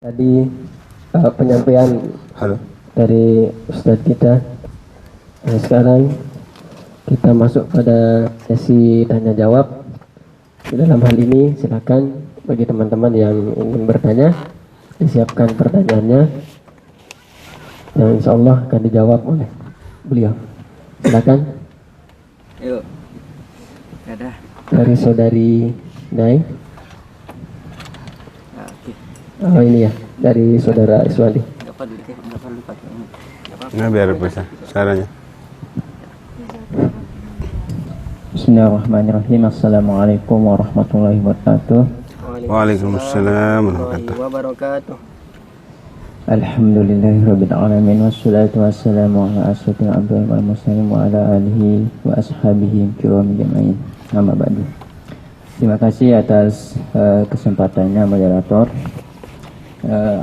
Tadi penyampaian dari Ustadz kita. Nah, sekarang kita masuk pada sesi tanya jawab. Dalam hal ini silakan bagi teman-teman yang ingin bertanya disiapkan pertanyaannya yang insya Allah akan dijawab oleh beliau. Silakan. Yuk. Ada. Dari saudari Nai. Oh ini ya, dari saudara Iswandi. Nah biar bisa caranya. Bismillahirrahmanirrahim. Assalamualaikum warahmatullahi wabarakatuh. Waalaikumsalam warahmatullahi wabarakatuh. Alhamdulillahirabbil alamin wassalatu wassalamu ala asyrofil anbiya'i wal mursalin wa ala alihi wa ashabihi kiram jama'in. Amma ba'du. Terima kasih atas kesempatannya moderator.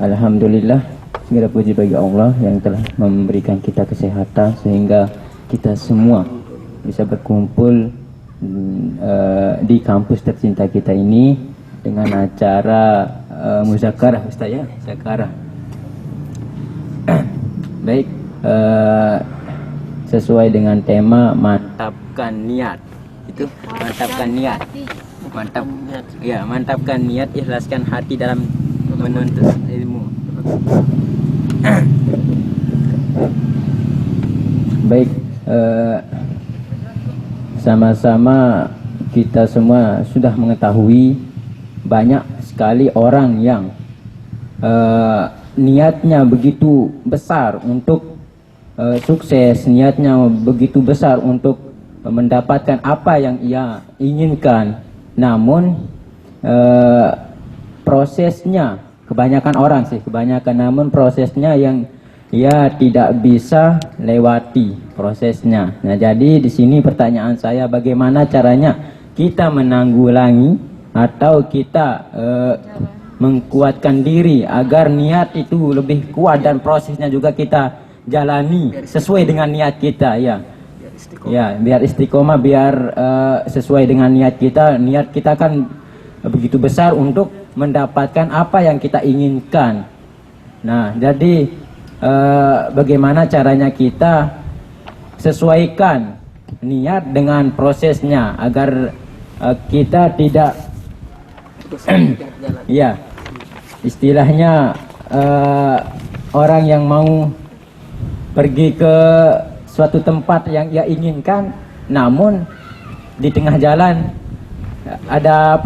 Alhamdulillah, segala puji bagi Allah yang telah memberikan kita kesehatan sehingga kita semua bisa berkumpul di kampus tercinta kita ini dengan acara muzakarah, Ustaz ya, muzakarah. Baik, sesuai dengan tema mantapkan niat. Itu mantapkan niat. Mantapkan niat, ikhlaskan hati dalam menuntut ilmu. Baik, sama-sama kita semua sudah mengetahui banyak sekali orang yang niatnya begitu besar untuk sukses, niatnya begitu besar untuk mendapatkan apa yang ia inginkan, namun prosesnya namun prosesnya yang ia tidak bisa lewati prosesnya. Nah, jadi di sini pertanyaan saya, bagaimana caranya kita menanggulangi atau kita mengkuatkan diri agar niat itu lebih kuat dan prosesnya juga kita jalani sesuai dengan niat kita, ya. Ya, biar istiqomah, biar sesuai dengan niat kita. Niat kita kan begitu besar untuk mendapatkan apa yang kita inginkan. Nah, jadi bagaimana caranya kita sesuaikan niat dengan prosesnya agar kita tidak ya, istilahnya orang yang mau pergi ke suatu tempat yang ia inginkan, namun di tengah jalan ada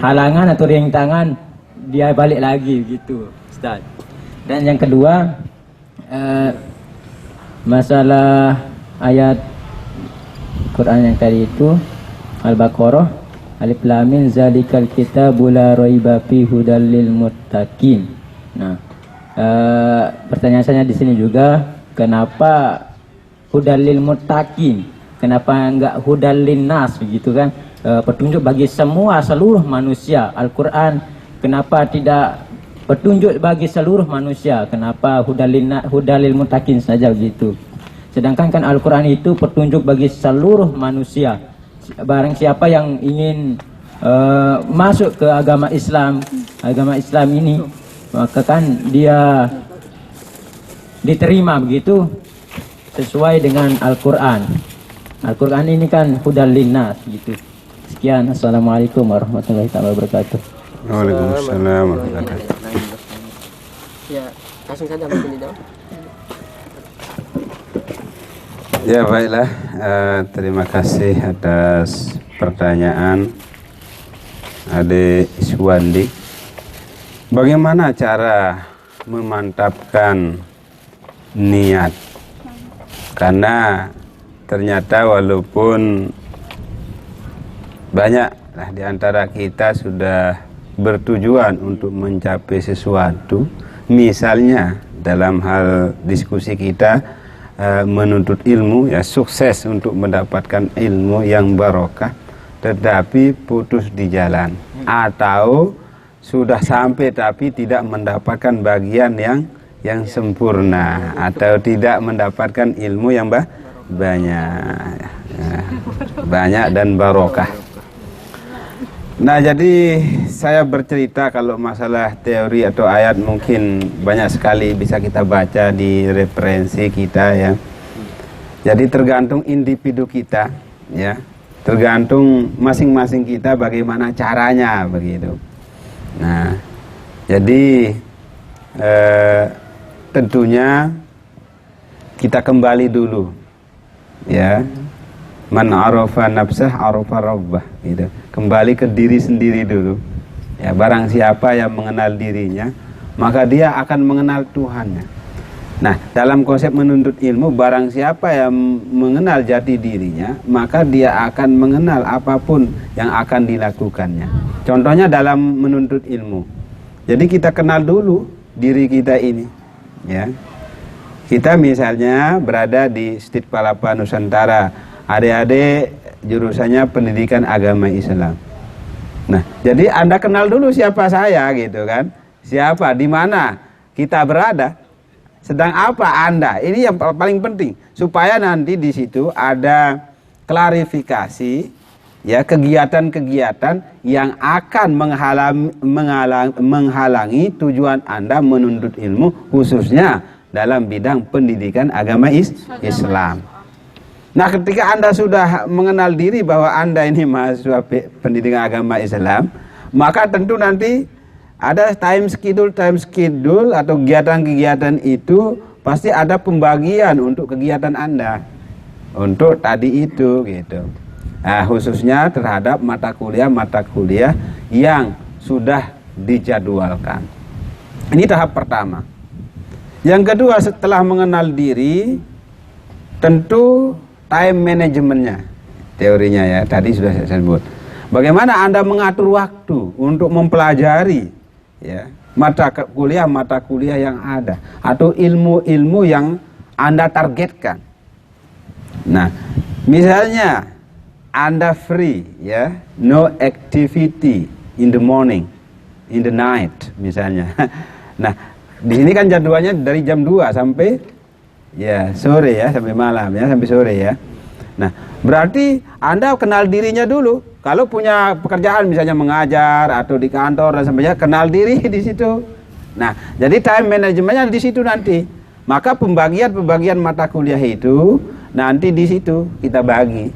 halangan atau rintangan, dia balik lagi gitu, Ustaz. Dan yang kedua, masalah ayat Quran yang tadi itu Al-Baqarah, Alif Lam Mim zalikal kitabul la raiba fihi hudal lil muttaqin. Nah, pertanyaan saya di sini juga, kenapa hudal lil muttaqin? Kenapa enggak hudal lin nas begitu kan? Petunjuk bagi seluruh manusia. Al-Quran kenapa tidak petunjuk bagi seluruh manusia? Kenapa hudalil muttaqin saja begitu? Sedangkan kan Al-Quran itu petunjuk bagi seluruh manusia. Barang siapa yang ingin masuk ke agama Islam ini, maka kan dia diterima begitu sesuai dengan Al-Quran. Al-Quran ini kan hudal linnas gitu. Sekian, assalamualaikum warahmatullahi wabarakatuh. Waalaikumsalam warahmatullahi wabarakatuh. Ya, langsung saja mungkin dijawab. Ya baiklah, terima kasih atas pertanyaan Adik Iswandi. Bagaimana cara memantapkan niat? Karena ternyata walaupun banyaklah di antara kita sudah bertujuan untuk mencapai sesuatu, misalnya dalam hal diskusi kita menuntut ilmu, ya sukses untuk mendapatkan ilmu yang barokah, tetapi putus di jalan, atau sudah sampai tapi tidak mendapatkan bagian yang sempurna, atau tidak mendapatkan ilmu yang banyak dan barokah. Nah, jadi saya bercerita kalau masalah teori atau ayat mungkin banyak sekali bisa kita baca di referensi kita ya. Jadi tergantung individu kita ya. Tergantung masing-masing kita bagaimana caranya begitu. Nah, jadi tentunya kita kembali dulu ya. Man arafa nafsah arafa rabbah gitu. Kembali ke diri sendiri dulu. Ya, barang siapa yang mengenal dirinya, maka dia akan mengenal Tuhannya. Nah, dalam konsep menuntut ilmu, barang siapa yang mengenal jati dirinya, maka dia akan mengenal apapun yang akan dilakukannya. Contohnya dalam menuntut ilmu. Jadi kita kenal dulu diri kita ini, ya. Kita misalnya berada di Stit Palapa Nusantara. Adik-adik jurusannya pendidikan agama Islam. Nah, jadi Anda kenal dulu siapa saya gitu kan. Siapa, di mana kita berada, sedang apa Anda. Ini yang paling penting. Supaya nanti di situ ada klarifikasi ya, kegiatan-kegiatan yang akan menghalangi tujuan Anda menuntut ilmu, khususnya dalam bidang pendidikan agama Islam. Nah, ketika Anda sudah mengenal diri bahwa Anda ini mahasiswa pendidikan agama Islam, maka tentu nanti ada time schedule atau kegiatan-kegiatan itu pasti ada pembagian untuk kegiatan Anda. Untuk tadi itu gitu. Nah, khususnya terhadap mata kuliah yang sudah dijadwalkan. Ini tahap pertama. Yang kedua, setelah mengenal diri, tentu time manajemennya, teorinya ya, tadi sudah saya sebut. Bagaimana Anda mengatur waktu untuk mempelajari ya, mata kuliah yang ada atau ilmu-ilmu yang Anda targetkan. Nah, misalnya Anda free ya, no activity in the morning, in the night misalnya. Nah, di sini kan jadwalnya dari jam 2 sampai ya sore ya, sampai malam ya, sampai sore ya. Nah, berarti Anda kenal dirinya dulu. Kalau punya pekerjaan misalnya mengajar atau di kantor dan sebagainya, kenal diri di situ. Nah, jadi time manajemennya di situ nanti. Maka pembagian mata kuliah itu nanti di situ kita bagi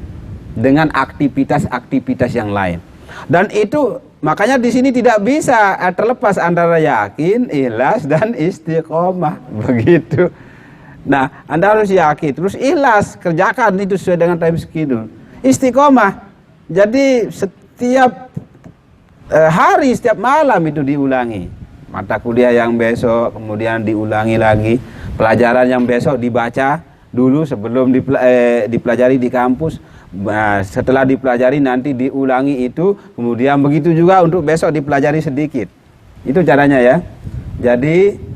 dengan aktivitas-aktivitas yang lain. Dan itu makanya di sini tidak bisa terlepas antara yakin, ikhlas dan istiqomah begitu. Nah, Anda harus yakin, terus ikhlas, kerjakan itu sesuai dengan time schedule. Istiqomah, jadi setiap hari, setiap malam itu diulangi. Mata kuliah yang besok, kemudian diulangi lagi. Pelajaran yang besok dibaca dulu sebelum dipelajari di kampus. Setelah dipelajari nanti diulangi itu, kemudian begitu juga untuk besok dipelajari sedikit. Itu caranya ya. Jadi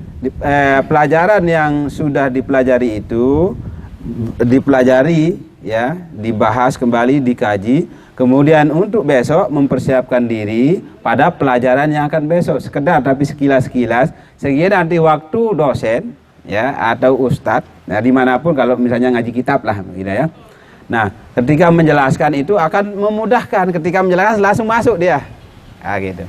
pelajaran yang sudah dipelajari itu dipelajari ya, dibahas kembali, dikaji, kemudian untuk besok mempersiapkan diri pada pelajaran yang akan besok, sekedar tapi sekilas-sekilas, sehingga nanti waktu dosen ya atau ustadz, nah dimanapun kalau misalnya ngaji kitab lah gitu ya. Nah, ketika menjelaskan itu akan memudahkan, ketika menjelaskan langsung masuk dia. Nah, gitu.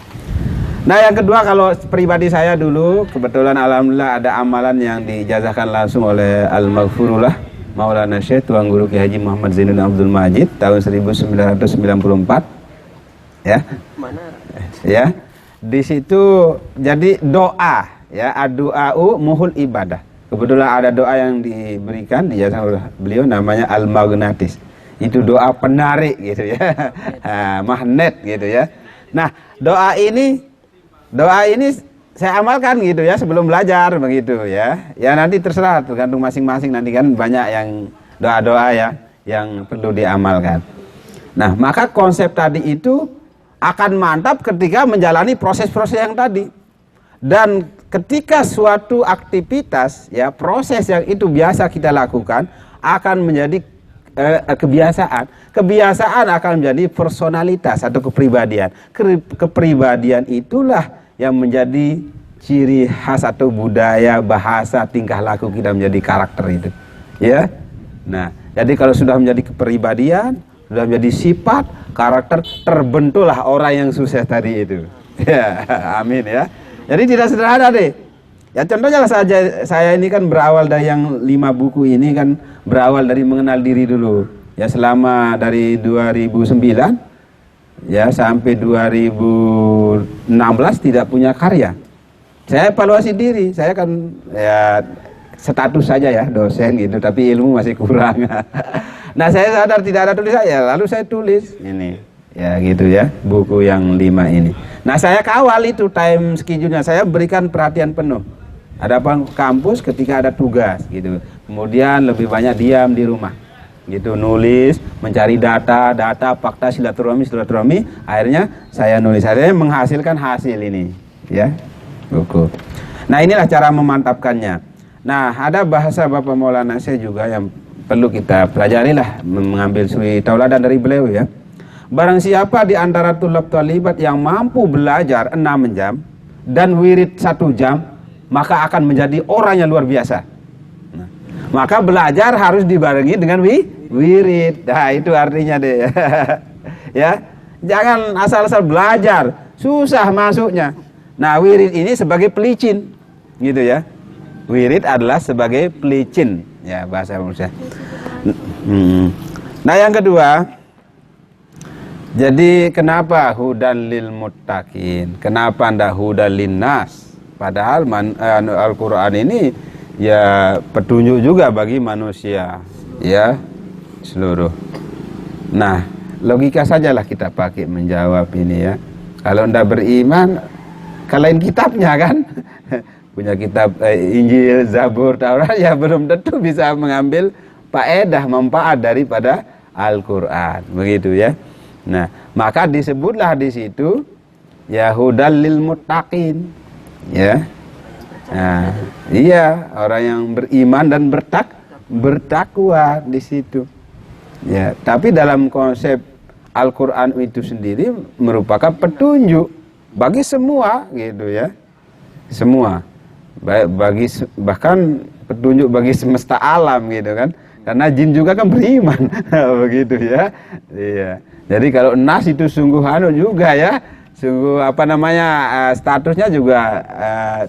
Nah, yang kedua, kalau pribadi saya dulu kebetulan alhamdulillah ada amalan yang dijazahkan langsung oleh Al-Maghfurullah Maulana Syekh Tuan Guru Kiai Haji Muhammad Zainul Abdul Majid tahun 1994 ya. Mana? Ya. Di situ jadi doa ya, ad-du'a'u muhul ibadah. Kebetulan ada doa yang diberikan dijazahkan oleh beliau namanya Al-Maghnatis. Itu doa penarik gitu ya. Magnet gitu ya. Nah, doa ini saya amalkan gitu ya sebelum belajar begitu ya. Ya nanti terserah, tergantung masing-masing, nanti kan banyak yang doa-doa ya yang perlu diamalkan. Nah, maka konsep tadi itu akan mantap ketika menjalani proses-proses yang tadi. Dan ketika suatu aktivitas ya, proses yang itu biasa kita lakukan akan menjadi kebiasaan. Kebiasaan akan menjadi personalitas atau kepribadian. Kepribadian itulah yang menjadi ciri khas atau budaya, bahasa, tingkah laku kita menjadi karakter itu. Ya. Nah, jadi kalau sudah menjadi kepribadian, sudah menjadi sifat, karakter, terbentuklah orang yang sukses tadi itu. Ya, amin ya. Jadi tidak sederhana deh. Ya contohnya lah saja, saya ini kan berawal dari yang 5 buku ini kan berawal dari mengenal diri dulu. Ya selama dari 2009 ya sampai 2016 tidak punya karya. Saya evaluasi diri, saya kan ya status saja ya dosen gitu, tapi ilmu masih kurang. Nah saya sadar tidak ada tulisan ya, lalu saya tulis ini ya gitu ya, buku yang 5 ini. Nah saya kawal itu time schedule-nya, saya berikan perhatian penuh. Ada kampus ketika ada tugas gitu, kemudian lebih banyak diam di rumah gitu, nulis, mencari data, fakta, silaturahmi, akhirnya saya nulis, akhirnya menghasilkan hasil ini ya, buku. Nah inilah cara memantapkannya. Nah ada bahasa Bapak Maulana saya juga yang perlu kita pelajari lah, mengambil suri tauladan dari beliau ya. Barang siapa di antara tulab talibat yang mampu belajar 6 jam dan wirid 1 jam, maka akan menjadi orang yang luar biasa. Nah, maka belajar harus dibarengi dengan wirid. Nah itu artinya deh. Ya, jangan asal-asal belajar, susah masuknya. Nah wirid ini sebagai pelicin, gitu ya. Wirid adalah sebagai pelicin, ya bahasa Indonesia. Nah yang kedua, jadi kenapa hudan lil muttaqin? Kenapa ndak hudan lin nas? Padahal Al-Quran ini ya petunjuk juga bagi manusia ya seluruh. Nah logika sajalah kita pakai menjawab ini ya. Kalau ndak beriman, kalahin kitabnya kan. Punya kitab Injil, Zabur, Taurat ya belum tentu bisa mengambil faedah, manfaat daripada Al-Quran, begitu ya. Nah maka disebutlah di situ ya hudal lil muttaqin. Ya, nah, iya orang yang beriman dan bertakwa di situ. Ya, tapi dalam konsep Al-Quran itu sendiri merupakan petunjuk bagi semua, gitu ya, semua, bahkan petunjuk bagi semesta alam, gitu kan? Karena jin juga kan beriman, begitu ya. Iya. Jadi kalau nas itu sungguh juga ya. Sungguh statusnya juga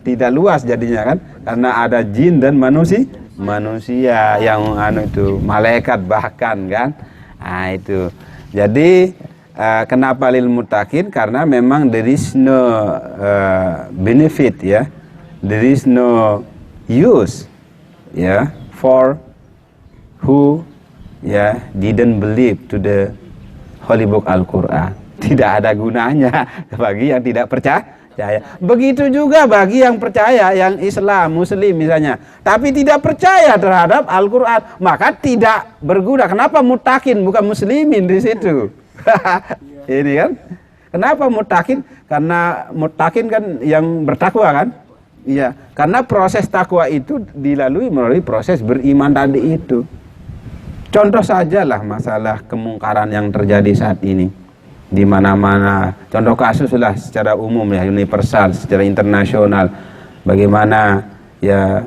tidak luas jadinya kan, karena ada jin dan manusia yang itu malaikat bahkan kan. Nah itu jadi kenapa lil muttaqin, karena memang there is no benefit ya, there is no use ya for who ya didn't believe to the holy book Al-Quran. Tidak ada gunanya bagi yang tidak percaya. Begitu juga bagi yang percaya, yang Islam, Muslim misalnya, tapi tidak percaya terhadap Al-Quran, maka tidak berguna. Kenapa muttaqin bukan muslimin di situ? Ini kan? Kenapa muttaqin? Karena muttaqin kan yang bertakwa kan? Iya. Karena proses takwa itu dilalui melalui proses beriman tadi itu. Contoh sajalah masalah kemungkaran yang terjadi saat ini. Di mana-mana, contoh kasus lah secara umum ya, universal, secara internasional, bagaimana ya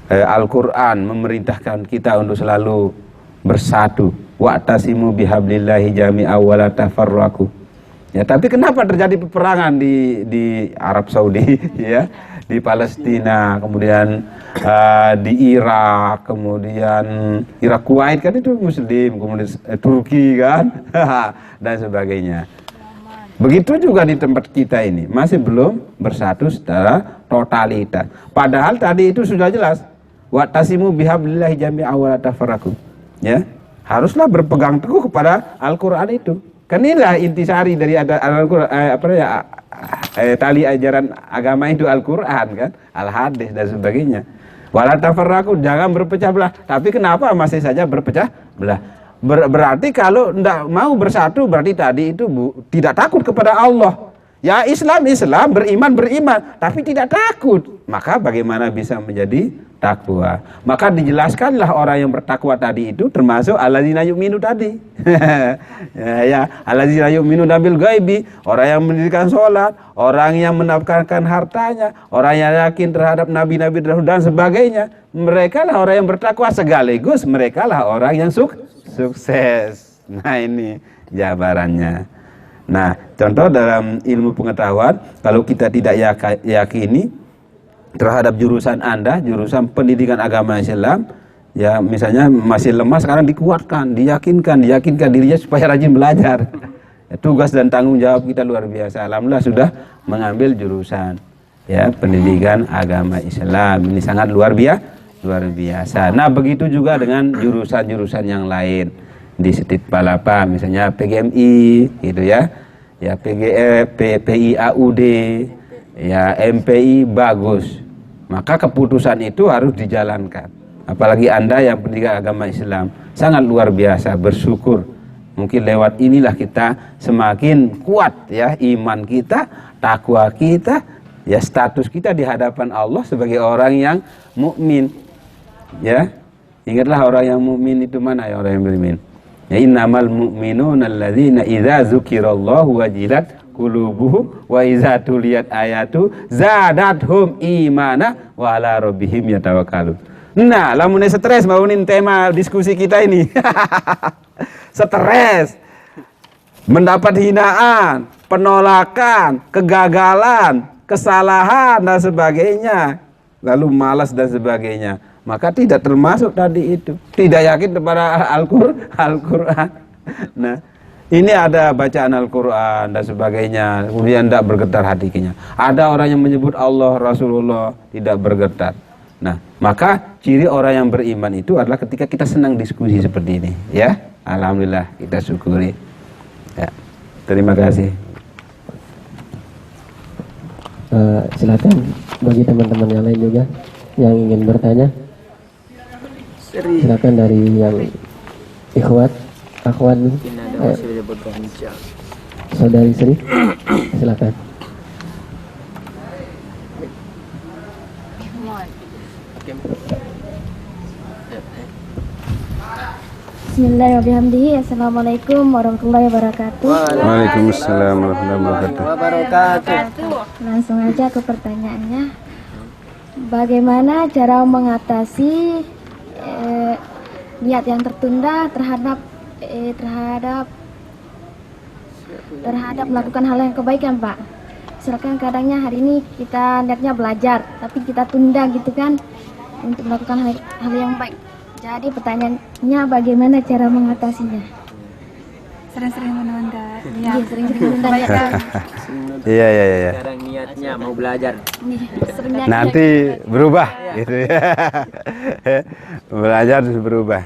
Al-Quran memerintahkan kita untuk selalu bersatu, wa'tasimu bihablillahi jami'a wa la tafarraqu. Ya, tapi kenapa terjadi peperangan di Arab Saudi ya, di Palestina, kemudian di Irak, kemudian Irak, Kuwait kan itu Muslim, kemudian Turki kan dan sebagainya. Begitu juga di tempat kita ini masih belum bersatu secara totalitas. Padahal tadi itu sudah jelas, wa'tasimu bihablillahi jami'a wa la tafarraqu. Ya, haruslah berpegang teguh kepada Al-Quran itu. Kan inilah intisari dari Al-Quran, tali ajaran agama itu Al-Quran kan, Al-Hadis dan sebagainya. Wala tafarraqu, jangan berpecah belah. Tapi kenapa masih saja berpecah belah? Berarti kalau tidak mau bersatu, berarti tadi itu tidak takut kepada Allah. Ya Islam, beriman, tapi tidak takut. Maka bagaimana bisa menjadi takwa? Maka dijelaskanlah orang yang bertakwa tadi itu termasuk alladzina yu'minu tadi. ya, alladzina yu'minu bil ghaibi, orang yang mendirikan sholat, orang yang menafkahkan hartanya, orang yang yakin terhadap nabi-nabi dan sebagainya. Mereka lah orang yang bertakwa, sekaligus mereka lah orang yang sukses. Nah ini jabarannya. Nah contoh dalam ilmu pengetahuan, kalau kita tidak yakini terhadap jurusan Anda, jurusan pendidikan agama Islam, ya misalnya masih lemah, sekarang dikuatkan, diyakinkan dirinya supaya rajin belajar. Ya, tugas dan tanggung jawab kita luar biasa. Alhamdulillah sudah mengambil jurusan ya pendidikan agama Islam. Ini sangat luar biasa. Nah begitu juga dengan jurusan-jurusan yang lain di Setit Palapa, misalnya PGMI gitu ya, PIAUD, ya MPI bagus. Maka keputusan itu harus dijalankan. Apalagi Anda yang pendidikan agama Islam, sangat luar biasa, bersyukur. Mungkin lewat inilah kita semakin kuat ya iman kita, takwa kita, ya status kita di hadapan Allah sebagai orang yang mukmin. Ya, ingatlah orang yang mukmin itu mana ya orang yang beriman? Ya innamal mu'minuna alladzina idza dzukirallahu wajilat qulubuhum wa idza tuliyat ayatu zadathum imana wa ala rabbihim yatawakkalun. Nah, lamun stres bangunin tema diskusi kita ini. Stres, mendapat hinaan, penolakan, kegagalan, kesalahan dan sebagainya, lalu malas dan sebagainya, maka tidak termasuk tadi itu. Tidak yakin kepada Al-Quran. Nah, ini ada bacaan Al-Quran dan sebagainya, kemudian tidak bergetar hatinya. Ada orang yang menyebut Allah, Rasulullah, tidak bergetar. Nah, maka ciri orang yang beriman itu adalah ketika kita senang diskusi seperti ini, ya. Alhamdulillah, kita syukuri. Ya, terima kasih. Silakan bagi teman-teman yang lain juga yang ingin bertanya. Silakan dari yang ikhwat, akhwat dulu. Saudari Sri, silakan. Bismillahirrahmanirrahim. Assalamualaikum warahmatullahi wabarakatuh. Waalaikumsalam warahmatullahi wabarakatuh. Langsung aja ke pertanyaannya. Bagaimana cara mengatasi niat yang tertunda terhadap melakukan hal yang kebaikan, Pak? Misalkan kadangnya hari ini kita niatnya belajar, tapi kita tunda gitu kan untuk melakukan hal yang baik. Jadi pertanyaannya bagaimana cara mengatasinya? Sering-sering menunda. Iya, sering-sering menunda. Iya. Sekarang niatnya mau belajar. Nanti berubah gitu ya. Belajar terus berubah.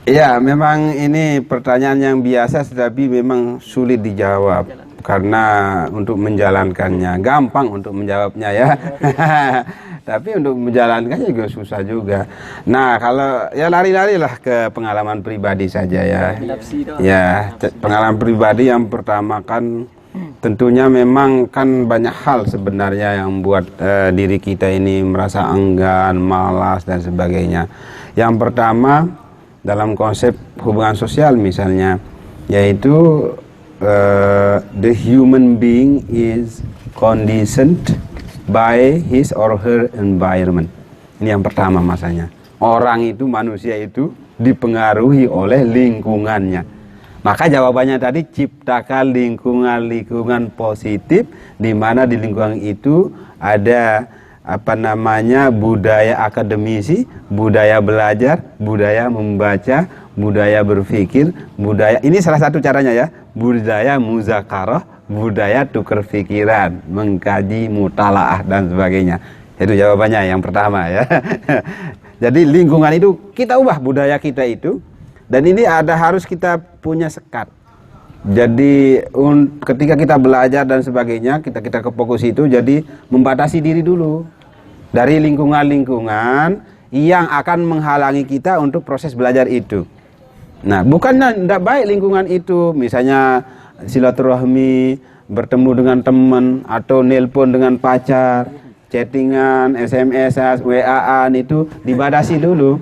Ya, memang ini pertanyaan yang biasa tetapi memang sulit dijawab karena untuk menjalankannya gampang untuk menjawabnya ya. Tapi untuk menjalankannya juga susah juga. Nah, kalau ya lari-larilah ke pengalaman pribadi saja ya. Ya, pengalaman pribadi yang pertama kan tentunya memang kan banyak hal sebenarnya yang membuat diri kita ini merasa enggan, malas dan sebagainya. Yang pertama dalam konsep hubungan sosial misalnya, yaitu the human being is conditioned by his or her environment. Ini yang pertama masanya. Orang itu, manusia itu dipengaruhi oleh lingkungannya. Maka jawabannya tadi, ciptakan lingkungan positif, di mana di lingkungan itu ada budaya akademisi, budaya belajar, budaya membaca, budaya berpikir, budaya, ini salah satu caranya ya, budaya muzakarah, budaya tukar pikiran, mengkaji, mutalaah dan sebagainya. Itu jawabannya yang pertama ya. Jadi lingkungan itu kita ubah budaya kita itu, dan ini harus kita punya sekat. Jadi ketika kita belajar dan sebagainya, kita ke fokus itu, jadi membatasi diri dulu dari lingkungan-lingkungan yang akan menghalangi kita untuk proses belajar itu. Nah, bukannya tidak baik lingkungan itu, misalnya silaturahmi, bertemu dengan teman, atau nelpon dengan pacar, chattingan, SMS, WA-an itu dibatasi dulu.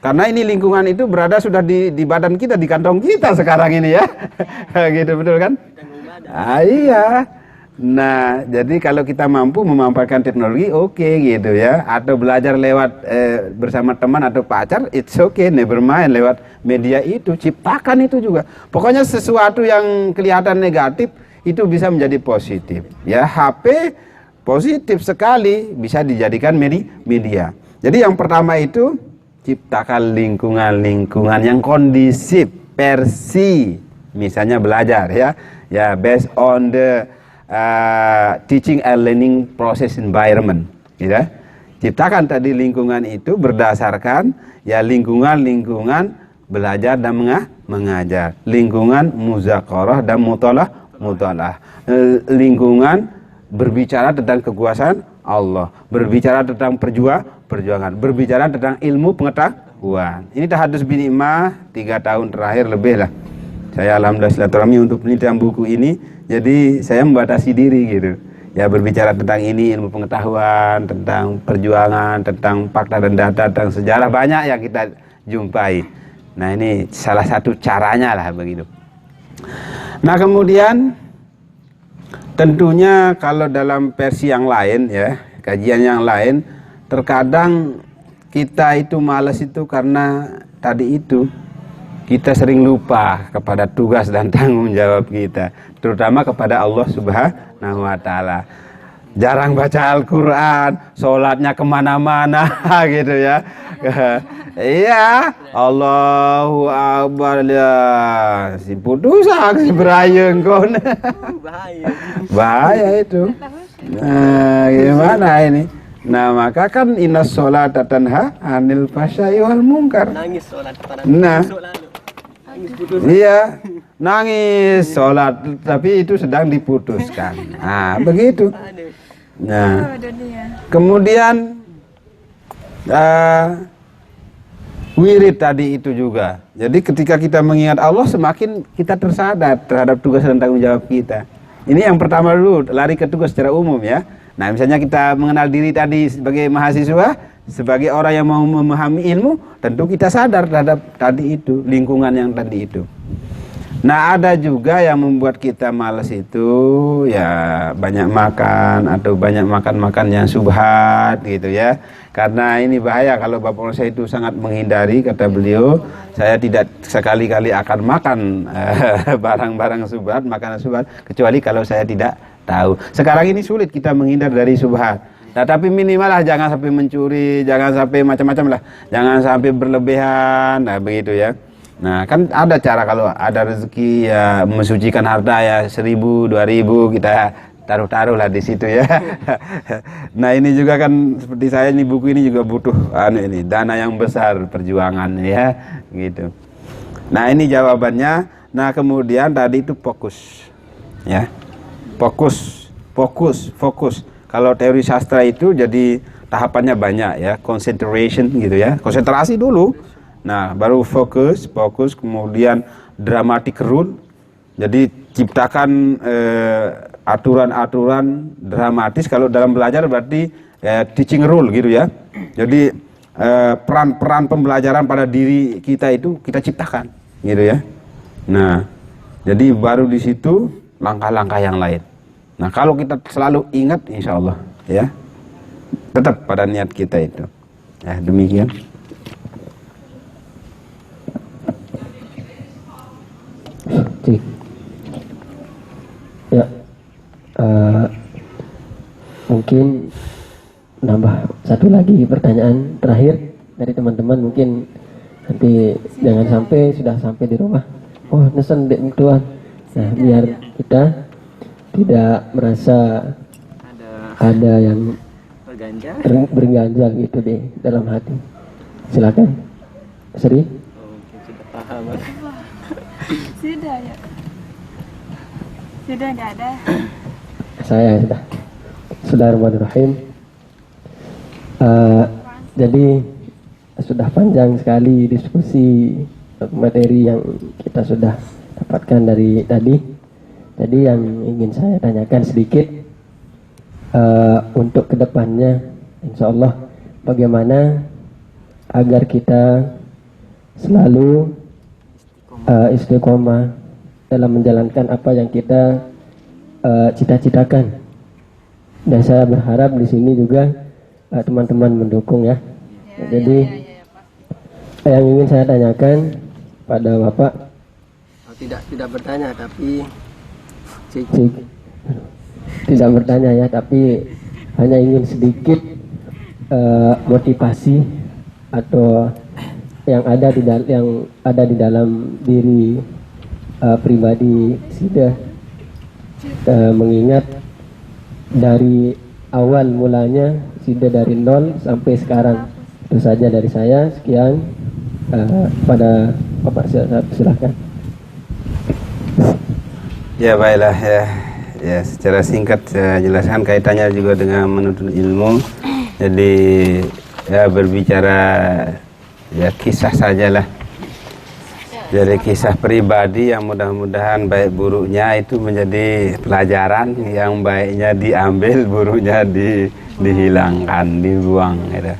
Karena ini lingkungan itu berada sudah di badan kita, di kantong kita sekarang ini ya. Gitu, betul kan? Iya. Nah, jadi kalau kita mampu memanfaatkan teknologi, oke gitu ya. Atau belajar lewat bersama teman atau pacar, it's okay. Bermain lewat media itu, ciptakan itu juga. Pokoknya sesuatu yang kelihatan negatif itu bisa menjadi positif. Ya, HP positif sekali bisa dijadikan media. Jadi yang pertama itu ciptakan lingkungan yang kondisif, versi misalnya belajar ya based on the teaching and learning process environment, gitu. Ciptakan tadi lingkungan itu berdasarkan ya lingkungan belajar dan mengajar, lingkungan muzakarah dan mutalah, lingkungan berbicara tentang kekuasaan Allah, berbicara tentang perjuangan, berbicara tentang ilmu pengetahuan. Ini tahadus binikmah 3 tahun terakhir lebih lah. Saya alhamdulillah silaturahmi untuk penelitian buku ini. Jadi saya membatasi diri gitu. Ya berbicara tentang ini, ilmu pengetahuan, tentang perjuangan, tentang fakta dan data, tentang sejarah, banyak yang kita jumpai. Nah ini salah satu caranya lah begitu. Nah kemudian tentunya kalau dalam versi yang lain ya, kajian yang lain, terkadang kita itu malas itu karena tadi itu kita sering lupa kepada tugas dan tanggung jawab kita, terutama kepada Allah Subhanahu wa Ta'ala. Jarang baca Al-Quran, sholatnya kemana-mana gitu ya. Iya, Allahu Akbar ya, si putus si berayeng kon. Bahaya itu. Nah, gimana ini? Nah, maka kan inna sholata tanha anil fahsya'i wal munkar. Nangis sholat. Nah, iya, nangis sholat, tapi itu sedang diputuskan. Nah, begitu. Nah, kemudian wirid tadi itu juga. Jadi ketika kita mengingat Allah, semakin kita tersadar terhadap tugas dan tanggung jawab kita. Ini yang pertama dulu, lari ke tugas secara umum ya. Nah, misalnya kita mengenal diri tadi sebagai mahasiswa, sebagai orang yang mau memahami ilmu, tentu kita sadar terhadap tadi itu, lingkungan yang tadi itu. Nah, ada juga yang membuat kita malas itu, ya banyak makan atau banyak makan yang subhat gitu ya. Karena ini bahaya kalau Bapak saya itu sangat menghindari, kata beliau, saya tidak sekali-kali akan makan barang-barang subhat, makanan subhat, kecuali kalau saya tidak tahu. Sekarang ini sulit kita menghindar dari subhat. Nah, tapi minimal lah jangan sampai mencuri, jangan sampai macam-macam lah, jangan sampai berlebihan, nah begitu ya. Nah, kan ada cara kalau ada rezeki ya mensucikan harta ya 1.000, 2.000 kita taruh lah di situ ya. Nah, ini juga kan seperti saya, ini buku ini juga butuh ini dana yang besar, perjuangan ya gitu. Nah, ini jawabannya. Nah, kemudian tadi itu fokus ya. Fokus. Kalau teori sastra itu jadi tahapannya banyak ya, concentration gitu ya. Konsentrasi dulu. Nah, baru fokus, kemudian dramatic rule. Jadi ciptakan aturan-aturan dramatis. Kalau dalam belajar berarti teaching rule gitu ya. Jadi peran-peran pembelajaran pada diri kita itu kita ciptakan gitu ya. Nah, jadi baru di situ langkah-langkah yang lain. Nah, kalau kita selalu ingat, insya Allah ya, tetap pada niat kita itu. Ya, demikian. Cik. Ya, mungkin nambah satu lagi pertanyaan terakhir dari teman-teman, mungkin nanti jangan sampai sudah sampai di rumah, oh nesen dek Tuhan. Nah, biar kita tidak merasa ada yang berganjal gitu di dalam hati. Silakan, Sri. Sudah paham. Sudah ya. Sudah nggak ada. Saya sudah. Bismillahirrahmanirrahim. Jadi sudah panjang sekali diskusi materi yang kita sudah dapatkan dari tadi. Jadi yang ingin saya tanyakan sedikit untuk kedepannya, insya Allah bagaimana agar kita selalu istiqomah dalam menjalankan apa yang kita cita-citakan. Dan saya berharap di sini juga teman-teman mendukung ya. Jadi yang ingin saya tanyakan pada Bapak, tidak bertanya tapi tidak bertanya ya, tapi hanya ingin sedikit motivasi atau yang ada di dalam diri pribadi Sida, mengingat dari awal mulanya Sida dari nol sampai sekarang. Itu saja dari saya. Sekian. Pada Bapak silakan. Ya baiklah ya secara singkat saya jelaskan kaitannya juga dengan menuntut ilmu. Jadi ya berbicara ya kisah sajalah. Jadi kisah pribadi yang mudah-mudahan baik buruknya itu menjadi pelajaran, yang baiknya diambil, buruknya dihilangkan, dibuang gitu.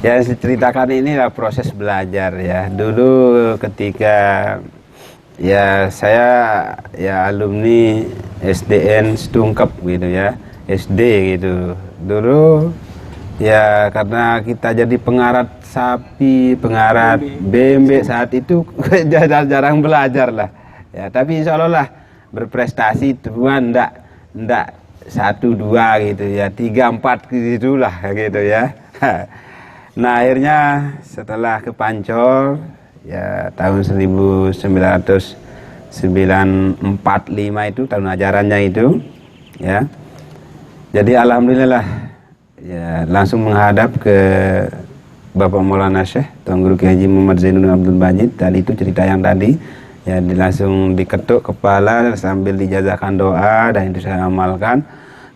Ya ceritakan inilah proses belajar ya. Dulu ketika ya saya ya alumni SDN Setungkep gitu ya, SD gitu. Dulu ya karena kita jadi pengarat sapi, pengarat bebek saat itu jarang belajar lah. Ya tapi insya Allah lah berprestasi, cuman ndak 1, 2 gitu ya, 3, 4 gitulah gitu ya. Nah akhirnya setelah ke Pancor ya tahun 1945 itu tahun ajarannya itu ya. Jadi alhamdulillah ya langsung menghadap ke Bapak Maulana Syekh Tuan Guru Kiai Haji Muhammad Zainuddin Abdul Majid. Tadi itu cerita yang tadi ya, langsung diketuk kepala sambil dijazakan doa, dan itu saya amalkan.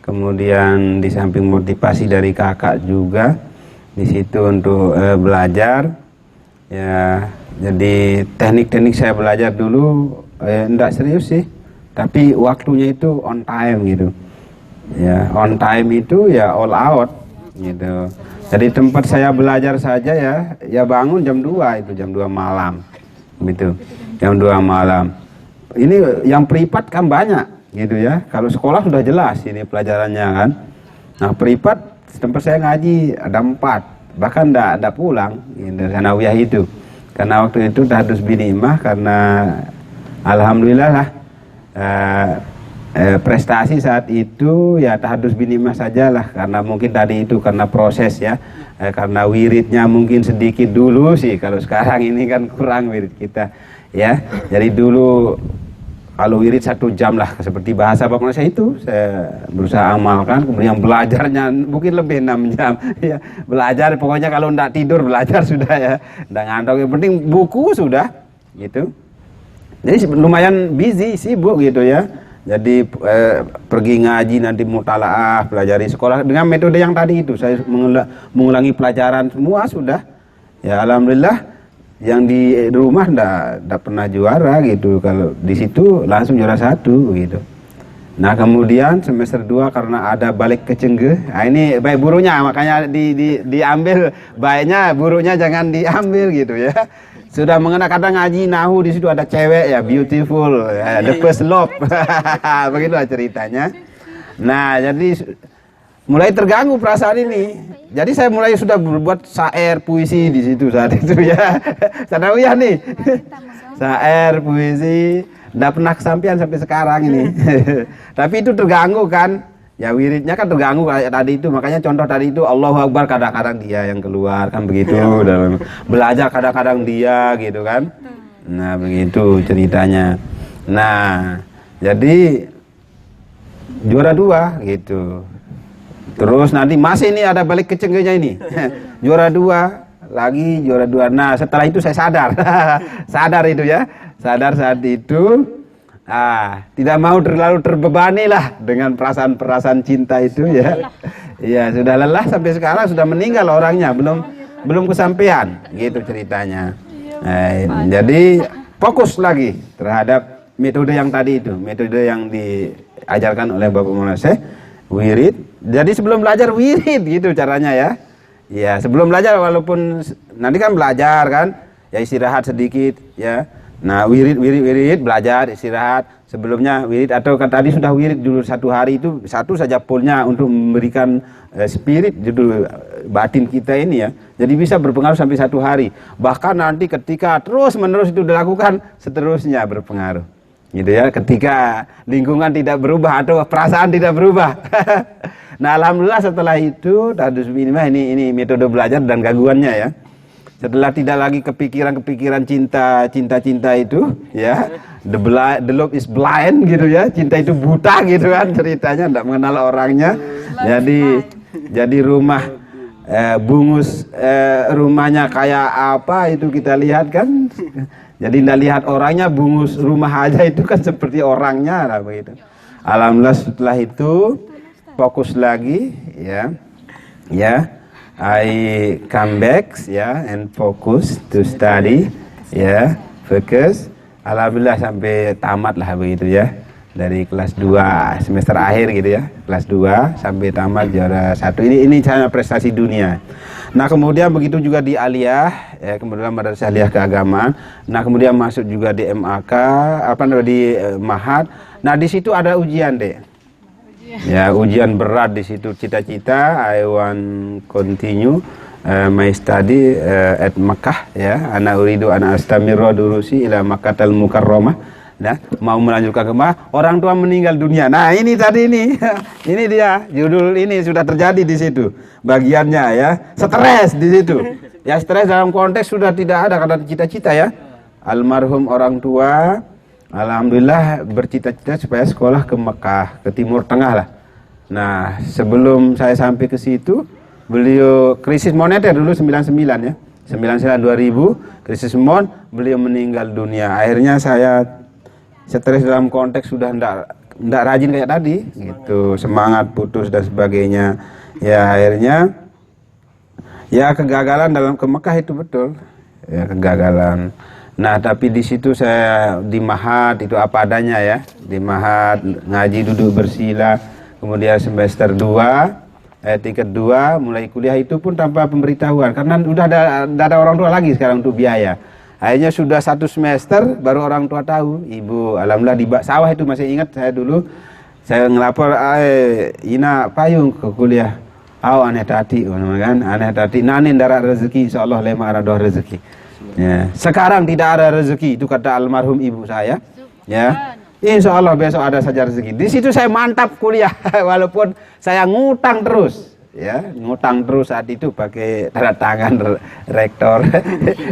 Kemudian di samping motivasi dari kakak juga di situ untuk belajar ya. Jadi teknik-teknik saya belajar dulu enggak serius sih, tapi waktunya itu on time gitu ya. On time itu ya all out gitu. Jadi tempat saya belajar saja ya bangun jam 2 itu, jam 2 malam gitu, jam 2 malam. Ini yang privat kan banyak gitu ya. Kalau sekolah sudah jelas ini pelajarannya kan. Nah privat tempat saya ngaji ada 4, bahkan enggak pulang gitu, sanawiyah itu. Karena waktu itu tahdus binimah, karena alhamdulillah lah prestasi saat itu ya tahdus binimah sajalah, karena mungkin tadi itu karena proses ya, karena wiridnya mungkin sedikit dulu sih. Kalau sekarang ini kan kurang wirid kita ya. Jadi dulu kalau wirid 1 jam lah, seperti bahasa Bapak saya itu saya berusaha amalkan. Kemudian belajarnya mungkin lebih 6 jam ya. Belajar pokoknya kalau enggak tidur belajar sudah ya, enggak ngantuk, yang penting buku sudah gitu. Jadi lumayan busy, sibuk gitu ya. Jadi pergi ngaji, nanti mutalaah, pelajari sekolah dengan metode yang tadi itu. Saya mengulangi pelajaran semua sudah ya. Alhamdulillah yang di rumah ndak pernah juara gitu. Kalau di situ langsung juara 1 gitu. Nah kemudian semester 2 karena ada balik ke Cenggeh. Nah, ini baik buruknya makanya diambil, baiknya buruknya jangan diambil gitu ya. Sudah mengenal kadang ngaji nahu, di situ ada cewek ya, beautiful ya, the first love. Begitulah ceritanya. Nah jadi mulai terganggu perasaan ini. Jadi saya mulai sudah berbuat syair, puisi di situ saat itu ya. Sanawiyah nih. Syair, puisi, enggak pernah kesampaian sampai sekarang ini. Tapi itu terganggu kan. Ya wiridnya kan terganggu kayak tadi itu. Makanya contoh tadi itu Allahu Akbar kadang-kadang dia yang keluar kan begitu. Dalam belajar kadang-kadang dia gitu kan. Nah, begitu ceritanya. Nah, jadi juara 2 gitu. Terus nanti masih ini ada balik ke Cenggehnya ini. Juara 2 lagi, juara 2. Nah setelah itu saya sadar. Sadar itu ya. Sadar saat itu tidak mau terlalu terbebani lah dengan perasaan-perasaan cinta itu ya. Ya sudah lelah sampai sekarang, sudah meninggal orangnya, belum kesampaian gitu ceritanya. Jadi fokus lagi terhadap metode yang tadi itu, metode yang diajarkan oleh Bapak Maulana Syekh, wirid. Jadi sebelum belajar wirid gitu caranya ya. Ya sebelum belajar, walaupun nanti kan belajar kan, ya istirahat sedikit ya. Nah, wirid, belajar, istirahat. Sebelumnya wirid atau kan tadi sudah wirid dulu satu hari itu satu saja poolnya untuk memberikan spirit judul batin kita ini ya. Jadi bisa berpengaruh sampai satu hari. Bahkan nanti ketika terus menerus itu dilakukan, seterusnya berpengaruh. Gitu ya. Ketika lingkungan tidak berubah atau perasaan tidak berubah. Nah, alhamdulillah setelah itu ini metode belajar dan gangguannya ya. Setelah tidak lagi kepikiran cinta itu ya, the love is blind gitu ya, cinta itu buta gitu kan ceritanya, tidak mengenal orangnya. Jadi rumah bungus rumahnya kayak apa itu kita lihat kan. Jadi tidak lihat orangnya, bungus rumah aja itu kan seperti orangnya lah begitu. Alhamdulillah setelah itu fokus lagi ya. I come back and focus to study focus. Alhamdulillah sampai tamat lah begitu ya, dari kelas 2 semester akhir gitu ya, kelas 2 sampai tamat juara 1. Ini hanya prestasi dunia. Nah kemudian begitu juga di aliyah ya, kemudian madrasah aliyah keagamaan. Nah kemudian masuk juga di MAK di Mahat. Nah di situ ada ujian deh. Ya, ujian berat di situ. Cita-cita I want continue my study at Makkah ya. Ana uridu ana astamirra durusi ila Makkatal Mukarramah. Nah, mau melanjutkan ke Makkah, orang tua meninggal dunia. Nah, ini tadi ini. Ini dia, judul ini sudah terjadi di situ. Bagiannya ya, stres di situ. Ya, stres dalam konteks sudah tidak ada karena cita-cita ya. Almarhum orang tua alhamdulillah bercita-cita supaya sekolah ke Mekah, ke Timur Tengah lah. Nah, sebelum saya sampai ke situ, beliau krisis moneter dulu 99 ya. 99 2000 krisis mon, beliau meninggal dunia. Akhirnya saya stres dalam konteks sudah ndak rajin kayak tadi gitu, semangat putus dan sebagainya. Ya akhirnya ya kegagalan dalam ke Mekah itu betul. Ya kegagalan. Nah, tapi di situ saya di Mahat itu apa adanya ya. Di Mahat ngaji duduk bersila, kemudian semester 2, tingkat 2 mulai kuliah itu pun tanpa pemberitahuan karena udah ada orang tua lagi sekarang untuk biaya. Akhirnya sudah 1 semester baru orang tua tahu. Ibu alhamdulillah di sawah itu masih ingat saya dulu. Saya ngelapor ina payung ke kuliah. Aneh tati kan, aneh tati nanin darat rezeki insyaallah lema aradoh rezeki. Ya, sekarang tidak ada rezeki itu kata almarhum ibu saya. Ya, insya Allah besok ada saja rezeki. Di situ saya mantap kuliah walaupun saya ngutang terus. Ya, ngutang terus saat itu pakai tanda tangan rektor.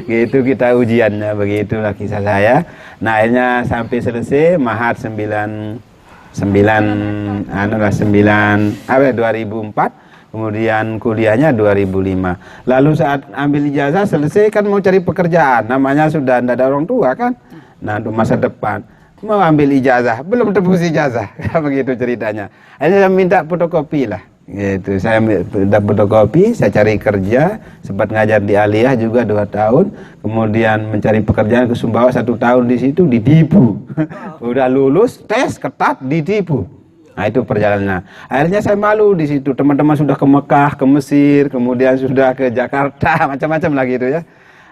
Gitu kita ujiannya, begitulah kisah saya. Nah akhirnya sampai selesai Mahat 2004. Kemudian kuliahnya 2005. Lalu saat ambil ijazah selesai kan mau cari pekerjaan. Namanya sudah tidak ada orang tua kan. Nah untuk masa depan mau ambil ijazah belum tebus ijazah. Begitu ceritanya. Akhirnya saya minta fotokopi lah. Gitu. Saya minta fotokopi. Saya cari kerja. Sempat ngajar di aliyah juga 2 tahun. Kemudian mencari pekerjaan ke Sumbawa 1 tahun di situ ditipu. Udah lulus tes ketat ditipu. Nah itu perjalanannya. Akhirnya saya malu di situ. Teman-teman sudah ke Mekah, ke Mesir, kemudian sudah ke Jakarta, macam-macam lagi itu ya.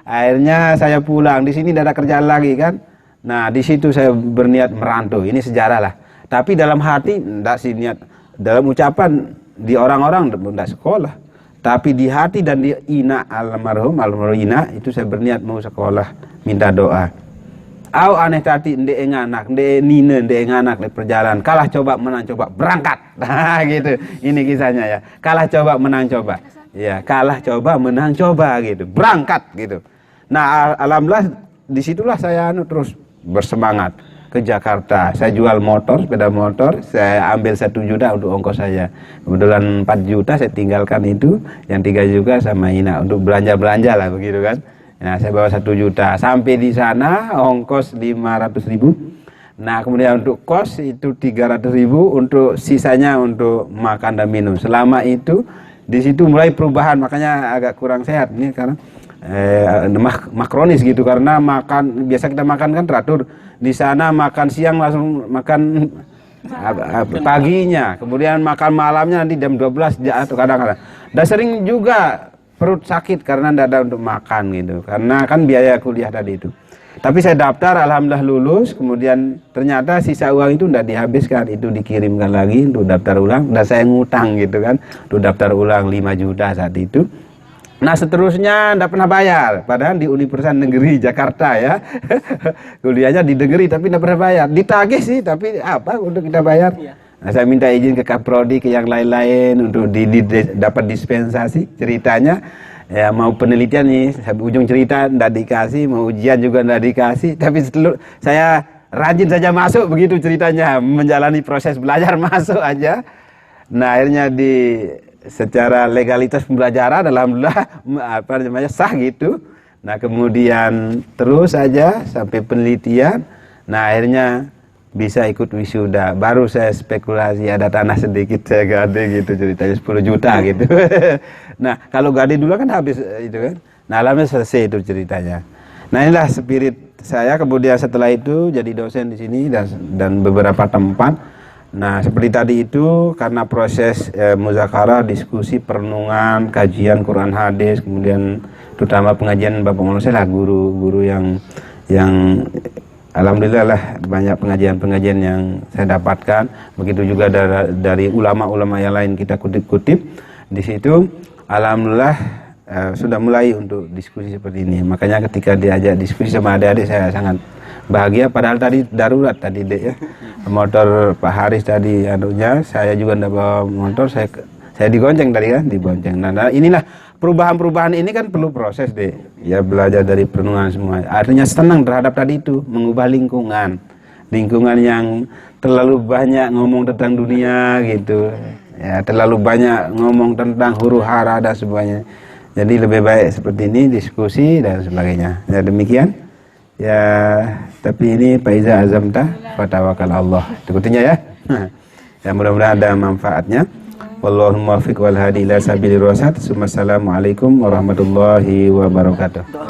Akhirnya saya pulang. Di sini tidak ada kerjaan lagi kan. Nah di situ saya berniat merantau. Ini sejarah lah. Tapi dalam hati tidak sih niat. Dalam ucapan di orang-orang tidak sekolah. Tapi di hati dan di ina almarhum ina itu saya berniat mau sekolah, minta doa. Aneh tadi ndek nganak, ndek nine, ndek nganak di perjalanan. Kalah coba menang coba berangkat. Nah gitu. Ini kisahnya ya. Kalah coba menang coba. Ya, kalah coba menang coba gitu. Berangkat gitu. Nah, alhamdulillah disitulah saya terus bersemangat ke Jakarta. Saya jual motor, sepeda motor, saya ambil 1 juta untuk ongkos saya. Kebetulan 4 juta saya tinggalkan itu, yang 3 juga sama Ina untuk belanja-belanja lah begitu kan. Nah, saya bawa 1 juta. Sampai di sana ongkos 500.000. Nah, kemudian untuk kos itu 300.000, untuk sisanya untuk makan dan minum. Selama itu di situ mulai perubahan, makanya agak kurang sehat nih karena makronis gitu, karena makan biasa kita makan kan teratur. Di sana makan siang langsung makan paginya, kemudian makan malamnya nanti jam 12 atau kadang-kadang. Dan sering juga perut sakit karena tidak ada untuk makan gitu, karena kan biaya kuliah tadi itu. Tapi saya daftar, alhamdulillah lulus. Kemudian ternyata sisa uang itu tidak dihabiskan, itu dikirimkan lagi untuk daftar ulang. Dan saya ngutang gitu kan, untuk daftar ulang 5 juta saat itu. Nah seterusnya tidak pernah bayar, padahal di Universitas Negeri Jakarta ya. Kuliahnya di negeri tapi tidak pernah bayar. Ditagih sih, tapi apa untuk kita bayar? Nah, saya minta izin ke Kaprodi, ke yang lain-lain untuk dapat dispensasi. Ceritanya ya mau penelitian nih, ujung cerita tidak dikasih, mau ujian juga tidak dikasih. Tapi saya rajin saja masuk, begitu ceritanya, menjalani proses belajar masuk aja. Nah akhirnya secara legalitas pembelajaran alhamdulillah sah gitu. Nah kemudian terus saja sampai penelitian. Nah akhirnya bisa ikut wisuda. Baru saya spekulasi ada tanah sedikit saya gade gitu, ceritanya 10 juta gitu. Nah kalau gade dulu kan habis itu kan. Nah alhamdulillah selesai itu ceritanya. Nah inilah spirit saya. Kemudian setelah itu jadi dosen di sini dan beberapa tempat. Nah seperti tadi itu karena proses muzakarah, diskusi, perenungan, kajian Quran hadis, kemudian terutama pengajian Bapak Maulana, saya lah guru-guru yang alhamdulillah lah banyak pengajian-pengajian yang saya dapatkan. Begitu juga dari ulama-ulama yang lain kita kutip-kutip di situ. Alhamdulillah sudah mulai untuk diskusi seperti ini. Makanya ketika diajak diskusi sama adik-adik saya sangat bahagia, padahal tadi darurat tadi dek ya. Motor Pak Haris tadi anunya, saya juga ndak bawa motor, saya digonceng tadi kan, dibonceng. Nah, inilah perubahan-perubahan ini kan perlu proses deh. Ya belajar dari perenungan semua. Artinya senang terhadap tadi itu, mengubah lingkungan yang terlalu banyak ngomong tentang dunia gitu. Ya, terlalu banyak ngomong tentang huru hara dan semuanya. Jadi lebih baik seperti ini, diskusi dan sebagainya. Ya demikian. Ya, tapi ini Faiza Azamta fatawakal Allah. Ikutinya ya. Ya mudah-mudahan ada manfaatnya. Wallahu muwaffiq wal hadi ila sabilir rasyad. Assalamualaikum warahmatullahi wabarakatuh.